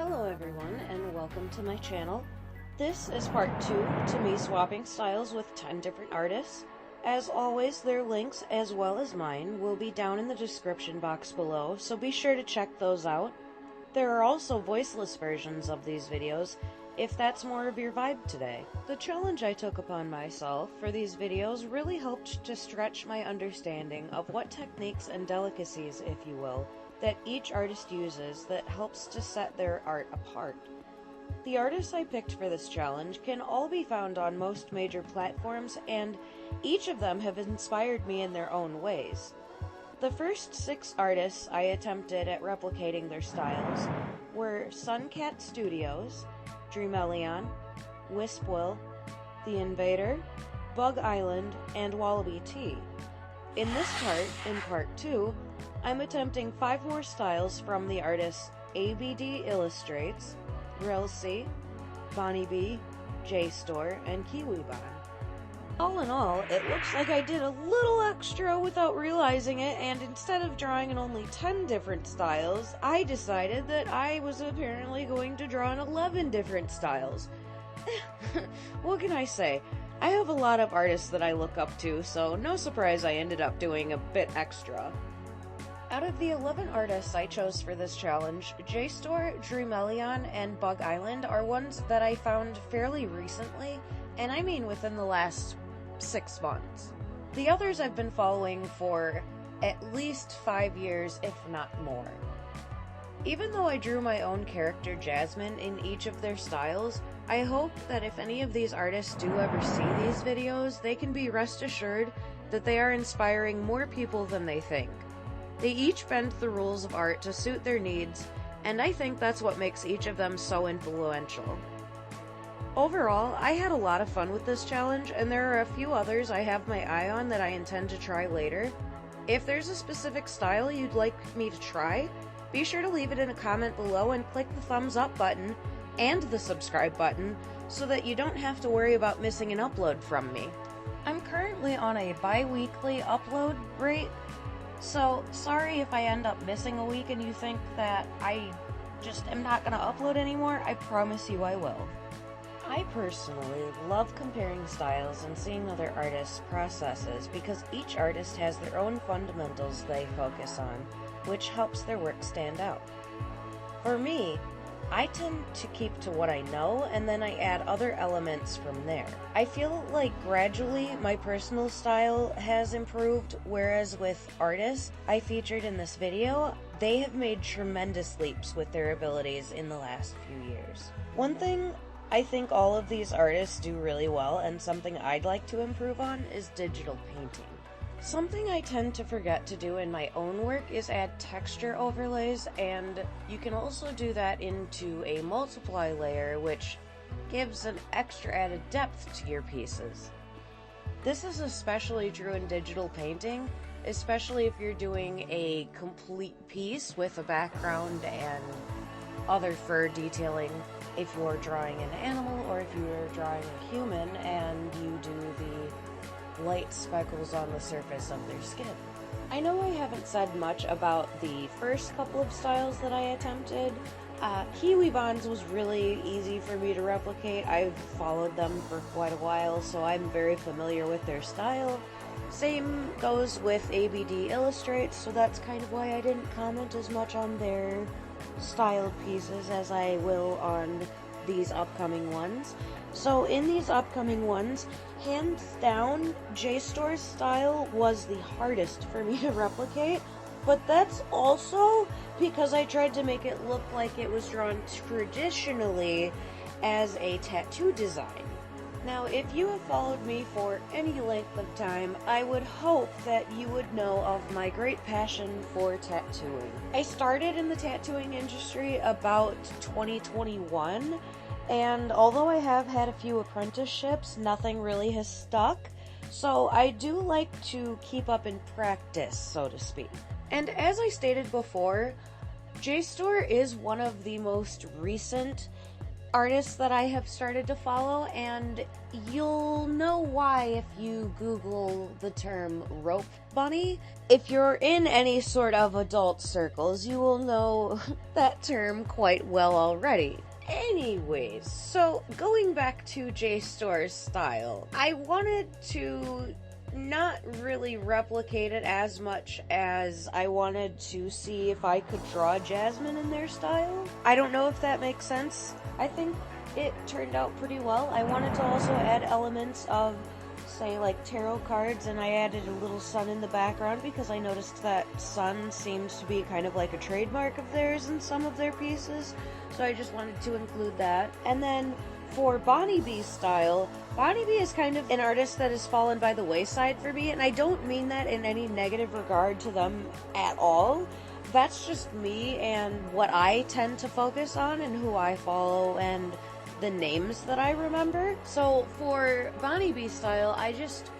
Hello everyone, and welcome to my channel. This is part 2 to me swapping styles with 10 different artists. As always, their links, as well as mine, will be down in the description box below, so be sure to check those out. There are also voiceless versions of these videos, if that's more of your vibe today. The challenge I took upon myself for these videos really helped to stretch my understanding of what techniques and delicacies, if you will, that each artist uses that helps to set their art apart. The artists I picked for this challenge can all be found on most major platforms, and each of them have inspired me in their own ways. The first 6 artists I attempted at replicating their styles were Suncat Studios, Dreamelion, Wispwill, The Invader, Bug Island, and Wallaby T. In this part, in part 2, I'm attempting 5 more styles from the artists ABDIllustrates, Relcy, Bonnie B, JStore, and KiwiBon. All in all, it looks like I did a little extra without realizing it, and instead of drawing in only 10 different styles, I decided that I was apparently going to draw in 11 different styles. What can I say? I have a lot of artists that I look up to, so no surprise I ended up doing a bit extra. Out of the 11 artists I chose for this challenge, JStore, Dreamelion, and Bug Island are ones that I found fairly recently, and I mean within the last 6 months. The others I've been following for at least 5 years, if not more. Even though I drew my own character Jasmine in each of their styles, I hope that if any of these artists do ever see these videos, they can be rest assured that they are inspiring more people than they think. They each bend the rules of art to suit their needs, and I think that's what makes each of them so influential. Overall, I had a lot of fun with this challenge, and there are a few others I have my eye on that I intend to try later. If there's a specific style you'd like me to try, be sure to leave it in a comment below and click the thumbs up button and the subscribe button so that you don't have to worry about missing an upload from me. I'm currently on a bi-weekly upload rate, so sorry if I end up missing a week and you think that I just am not going to upload anymore. I promise you I will. I personally love comparing styles and seeing other artists' processes because each artist has their own fundamentals they focus on, which helps their work stand out. For me, I tend to keep to what I know, and then I add other elements from there. I feel like gradually my personal style has improved, whereas with artists I featured in this video, they have made tremendous leaps with their abilities in the last few years. One thing I think all of these artists do really well, and something I'd like to improve on, is digital painting. Something I tend to forget to do in my own work is add texture overlays, and you can also do that into a multiply layer, which gives an extra added depth to your pieces. This is especially true in digital painting, especially if you're doing a complete piece with a background and other fur detailing. If you're drawing an animal or if you're drawing a human and you do the light speckles on the surface of their skin. I know I haven't said much about the first couple of styles that I attempted. KiwiBon's was really easy for me to replicate. I've followed them for quite a while, so I'm very familiar with their style. Same goes with ABDIllustrates, so that's kind of why I didn't comment as much on their styled pieces as I will on these upcoming ones. So in these upcoming ones, hands down, JStore's style was the hardest for me to replicate, but that's also because I tried to make it look like it was drawn traditionally as a tattoo design. Now, if you have followed me for any length of time, I would hope that you would know of my great passion for tattooing. I started in the tattooing industry about 2021, and although I have had a few apprenticeships, nothing really has stuck, so I do like to keep up in practice, so to speak. And as I stated before, JStore is one of the most recent artists that I have started to follow, and you'll know why if you Google the term rope bunny. If you're in any sort of adult circles, you will know that term quite well already. Anyways, so going back to JStore's style, I wanted to not really replicate it as much as I wanted to see if I could draw Jasmine in their style. I don't know if that makes sense. I think it turned out pretty well. I wanted to also add elements of, say, like tarot cards, and I added a little sun in the background because I noticed that sun seems to be kind of like a trademark of theirs in some of their pieces, so I just wanted to include that. And then for Bonnie B's style, Bonnie B is kind of an artist that has fallen by the wayside for me, and I don't mean that in any negative regard to them at all. That's just me and what I tend to focus on and who I follow and the names that I remember. So for Bonnie B style, I just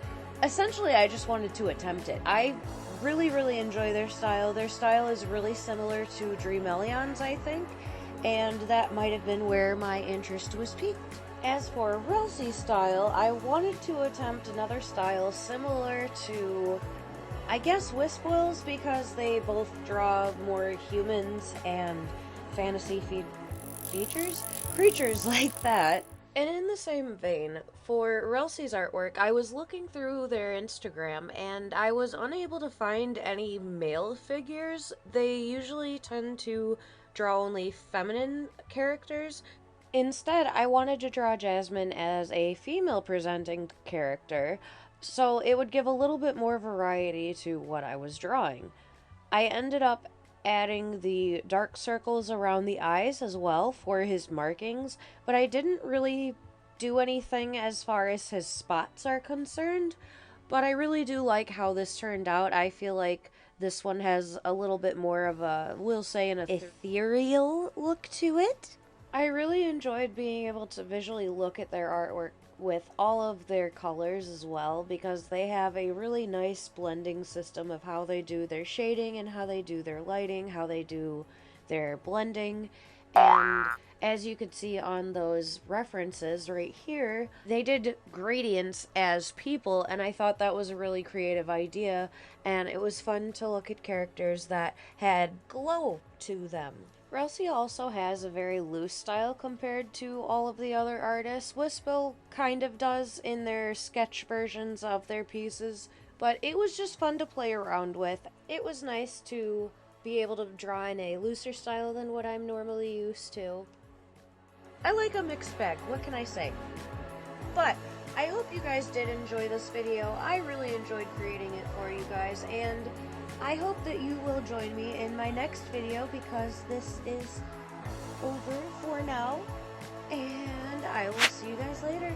wanted to attempt it. I really enjoy their style. Their style is really similar to Dreamelion's, I think, and that might have been where my interest was piqued. As for Relcy's style, I wanted to attempt another style similar to, I guess, Wispoil's, because they both draw more humans and fantasy creatures like that. And in the same vein, for Relcy's artwork, I was looking through their Instagram and I was unable to find any male figures. They usually tend to draw only feminine characters. Instead, I wanted to draw Jasmine as a female presenting character, so it would give a little bit more variety to what I was drawing. I ended up adding the dark circles around the eyes as well for his markings, but I didn't really do anything as far as his spots are concerned. But I really do like how this turned out. I feel like this one has a little bit more of a, we'll say, an ethereal look to it. I really enjoyed being able to visually look at their artwork with all of their colors as well, because they have a really nice blending system of how they do their shading and how they do their lighting, how they do their blending. And as you could see on those references right here, they did gradients as people, and I thought that was a really creative idea, and it was fun to look at characters that had glow to them. Relcy also has a very loose style compared to all of the other artists. Wispoil kind of does in their sketch versions of their pieces, but it was just fun to play around with. It was nice to be able to draw in a looser style than what I'm normally used to. I like a mixed bag, what can I say? But I hope you guys did enjoy this video. I really enjoyed creating it for you guys, and I hope that you will join me in my next video, because this is over for now, and I will see you guys later.